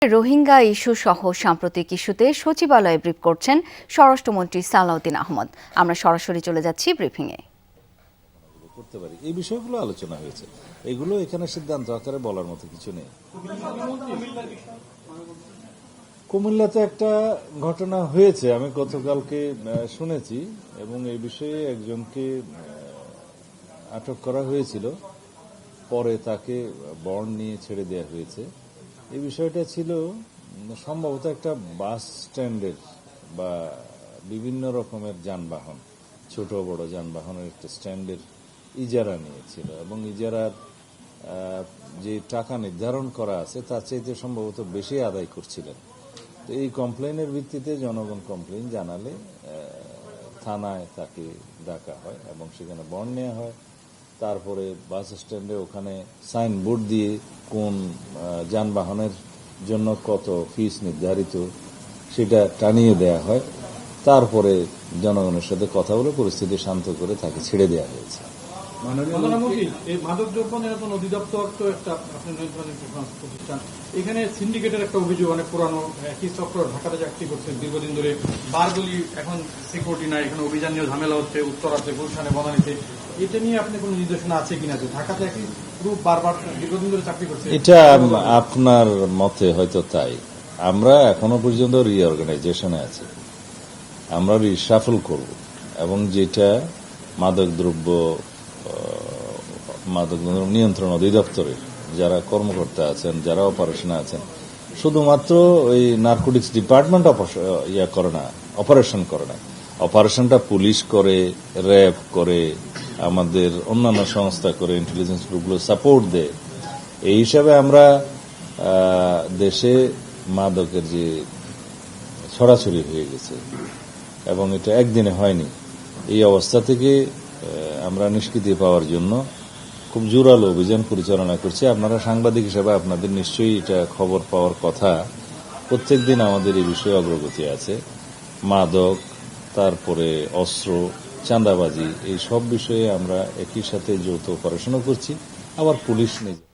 Rohingya issue সহ সাম্প্রতিক ইস্যুতে সচিবালয়ে ব্রিফ করছেন স্বরাষ্ট্রমন্ত্রী সালাউদ্দিন আহমদ। আমরা সরাসরি চলে যাচ্ছি ব্রিফিংয়ে। করতে পারি এই বিষয়গুলো আলোচনা হয়েছে, এগুলো এখানে সিদ্ধান্ত আকারে বলার মতো কিছু নেই। কুমিল্লাতে একটা ঘটনা হয়েছে, আমি গতকালকে শুনেছি, এবং এই বিষয়ে একজনকে আটক করা হয়েছিল, পরে তাকে বন্ড নিয়ে ছেড়ে দেওয়া হয়েছে। এই বিষয়টা ছিল সম্ভবত একটা বাস স্ট্যান্ডের বা বিভিন্ন রকমের যানবাহন, ছোট বড় যানবাহনের একটা স্ট্যান্ডের ইজারা নিয়েছিল, এবং ইজারার যে টাকা নির্ধারণ করা আছে তার চাইতে সম্ভবত বেশি আদায় করছিলেন। তো এই কমপ্লেনের ভিত্তিতে জনগণ কমপ্লেন জানালে থানায় তাকে ডাকা হয় এবং সেখানে বন্ড নেওয়া হয়। তারপরে বাস স্ট্যান্ডে ওখানে সাইনবোর্ড দিয়ে কোন যানবাহনের জন্য কত ফিস নির্ধারিত সেটা টানিয়ে দেয়া হয়। তারপরে জনগণের সাথে কথা বলে পরিস্থিতি শান্ত করে তাকে ছেড়ে দেওয়া হয়েছে। মাদক দ্রব্য নিয়ন্ত্রণ অধিদপ্তর তো একটা আপনার প্রতিষ্ঠান, এখানে সিন্ডিকেটের একটা অভিযোগ অনেক পুরানো, একই চক্র ঢাকাতে চাকরি করছে দীর্ঘদিন ধরে। বারগুলি এখন সিকিউরিটি নাই, এখানে অভিযান নিয়ে ঝামেলা হচ্ছে, উত্তরাতে গুলশানে বনানীতে। এটা নিয়ে আপনি কোনো নির্দেশনা আছে কিনা যে ঢাকাতে একই গ্রুপ বারবার দীর্ঘদিন ধরে চাকরি করছে? এটা আপনার মতে হয়তো তাই। আমরা এখনো পর্যন্ত রিঅর্গানাইজেশনে আছি, আমরা রিসাফল করব, এবং যেটা মাদক দ্রব্য নিয়ন্ত্রণ অধিদপ্তরের যারা কর্মকর্তা আছেন, যারা অপারেশনে আছেন, শুধুমাত্র ওই নার্কোটিক্স ডিপার্টমেন্ট অপারেশন করে না, অপারেশনটা পুলিশ করে, র্যাব করে, আমাদের অন্যান্য সংস্থা করে, ইন্টেলিজেন্স গ্রুপগুলো সাপোর্ট দেয়। এই হিসাবে আমরা দেশে মাদকের যে ছড়াছড়ি হয়ে গেছে, এবং এটা একদিনে হয়নি, এই অবস্থা থেকে আমরা নিষ্কৃতি পাওয়ার জন্য খুব জোরালো অভিযান পরিচালনা করছি। আপনারা সাংবাদিক হিসেবে আপনাদের নিশ্চয়ই এটা খবর পাওয়ার কথা। প্রত্যেকদিন আমাদের এই বিষয়ে অগ্রগতি আছে। মাদক, তারপরে অস্ত্র, চাঁদাবাজি, এই সব বিষয়ে আমরা একই সাথে যৌথ অপারেশনও করছি। আবার পুলিশ নিজে